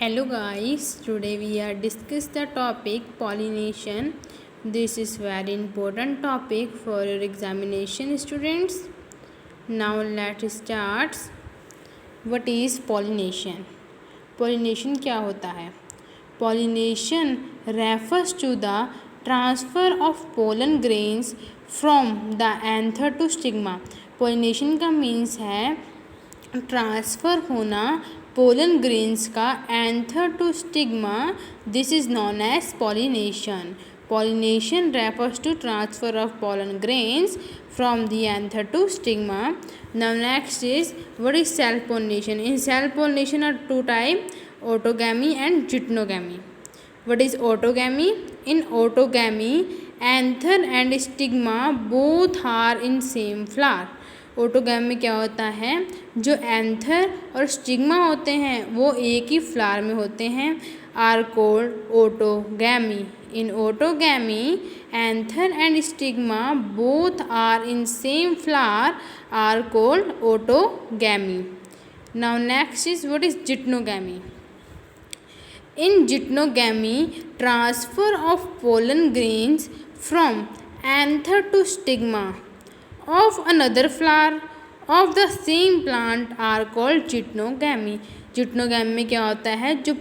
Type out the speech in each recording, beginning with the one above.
Hello guys, today we are discuss the topic pollination. This is very important topic for your examination students. Now let's start. What is pollination? Pollination क्या होता है? Pollination refers to the transfer of pollen grains from the anther to stigma. Pollination का means है transfer होना pollen grains का anther to stigma. This is known as pollination. Pollination refers to transfer of pollen grains from the anther to stigma. Now next is what is self pollination. In self pollination are two types, autogamy and geitonogamy. What is autogamy? In autogamy, anther and stigma both are in same flower. Autogamy में क्या होता है, जो anther और stigma होते हैं वो एक ही फ्लावर में होते हैं, are called autogamy. In autogamy anther and stigma both are in same flower are called autogamy. Now next is what is geitonogamy. In geitonogamy transfer of pollen grains from anther to stigma of another flower of the same plant are called geitonogamy. जिटनोगैमी में क्या होता है, जो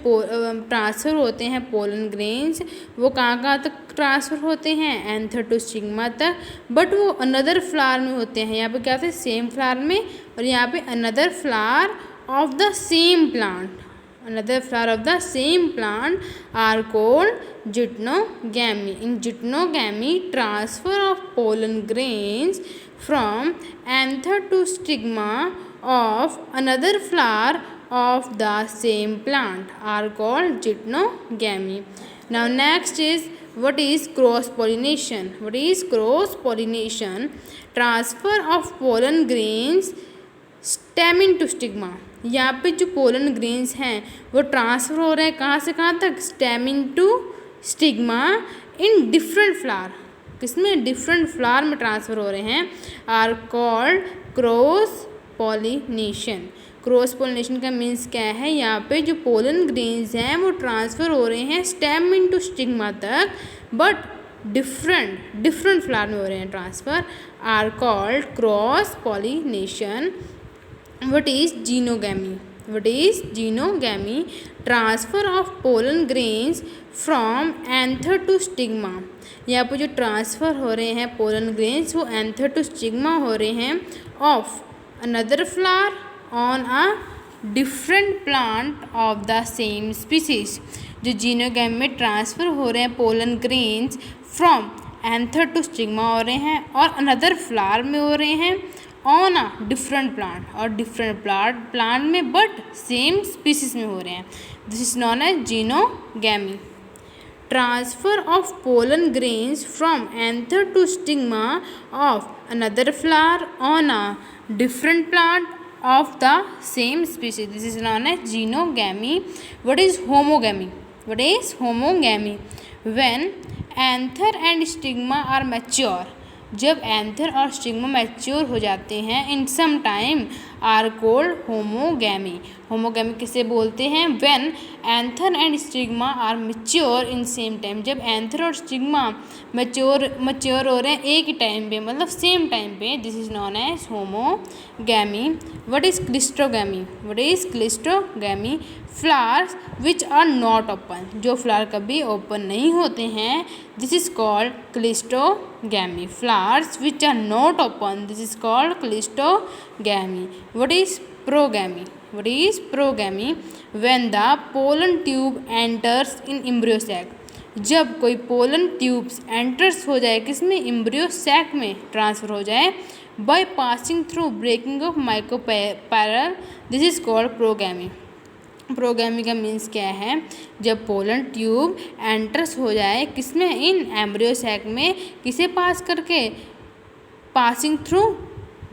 transfer होते हैं pollen grains वो कहाँ तक ट्रांसफ़र होते हैं, एंथर टू स्टिग्मा तक, बट वो अनदर फ्लावर में होते हैं. यहाँ पे क्या होता है, सेम फ्लावर में, और यहाँ पे another flower of the same plant. Another flower of the same plant are called geitonogamy. In geitonogamy, transfer of pollen grains from anther to stigma of another flower of the same plant are called geitonogamy. Now next is what is cross pollination. What is cross pollination? Transfer of pollen grains stamen to stigma. यहाँ पे जो pollen grains हैं वो transfer हो रहे हैं कहाँ से कहाँ तक, stamen to stigma in different flower. किसमें, डिफरेंट फ्लावर में ट्रांसफ़र हो रहे हैं, are called cross pollination. Cross pollination का मीन्स क्या है, यहाँ पे जो पोलन ग्रेन्स हैं वो ट्रांसफ़र हो रहे हैं स्टेमिन टू स्टिग्मा तक, बट डिफरेंट फ्लावर में हो रहे हैं transfer, are called cross pollination. What is genogamy? What is genogamy? Transfer of pollen grains from anther to stigma. यहाँ पर जो ट्रांसफ़र हो रहे हैं पोलन ग्रेन्स वो एंथर टू स्टिग्मा हो रहे हैं of another flower on a different plant of the same species. जो जीनोगैमी में ट्रांसफ़र हो रहे हैं pollen grains from anther to stigma हो रहे हैं और अनदर फ्लावर में हो रहे हैं ऑन अ डिफरेंट प्लांट, और डिफरेंट प्लांट में बट सेम स्पीसीज में हो रहे हैं. This is known as xenogamy. Transfer of pollen grains from anther to stigma of another flower on a different plant of the same species. This is known as xenogamy. What is homogamy? What is homogamy? When anther and stigma are mature. जब anther और stigma mature हो जाते हैं in some time are called homogamy. Homogamy किसे बोलते हैं, when anther and stigma are mature in same time. जब anther और स्टिग्मा मैच्योर हो रहे हैं एक ही टाइम पे, मतलब सेम टाइम पे, this is known as homogamy. What is cleistogamy? What is cleistogamy? Flowers which are not open. जो फ्लावर कभी ओपन नहीं होते हैं, this is called cleistogamy. Flowers which are not open, this is called cleistogamy. What is progamy? What is progamy? When the pollen tube enters in embryo sac. जब कोई pollen tubes enters हो जाए किसमें, embryo sac में transfer हो जाए, by passing through breaking of micropyle, this is called porogamy. Porogamy का means क्या है, जब पोलन ट्यूब एंटर्स हो जाए किसमें, इन एम्ब्रियो सैक में, किसे पास करके, पासिंग थ्रू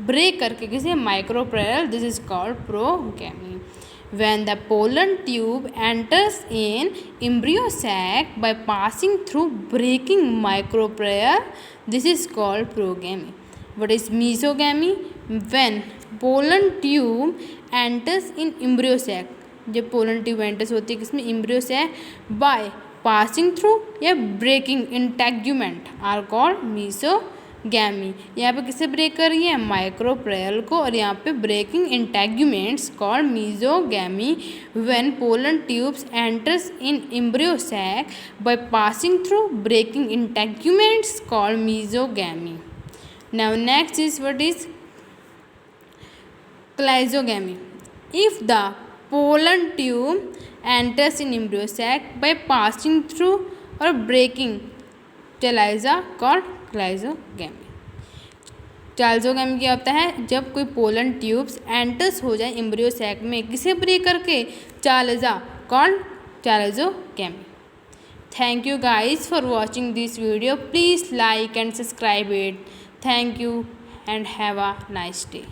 ब्रेक करके, किसे, micropyle, this is called porogamy. When the pollen tube enters in embryo sac by passing through breaking micropryer, this is called progamy. What is mesogamy? When pollen tube enters in embryo sac, जब pollen tube enters होती है किसमें, embryo से, bye passing through या breaking integument are called मीसोगैमी। यहाँ पे किसे break कर रही है, माइक्रोप्रेयल को, और यहाँ पे breaking integuments called mesogamy when pollen tubes enters in embryo sac by passing through breaking integuments called mesogamy. Now next is what is chalazogamy. If the pollen tube enters in embryo sac by passing through or breaking chaliza called क्लाइजोगैमी। क्लाइजोगैमी क्या होता है, जब कोई pollen tubes enters हो जाए embryo sac में, किसे break करके, chalaza called chalazogamy. Thank you guys for watching this video, please like and subscribe it. Thank you and have a nice day.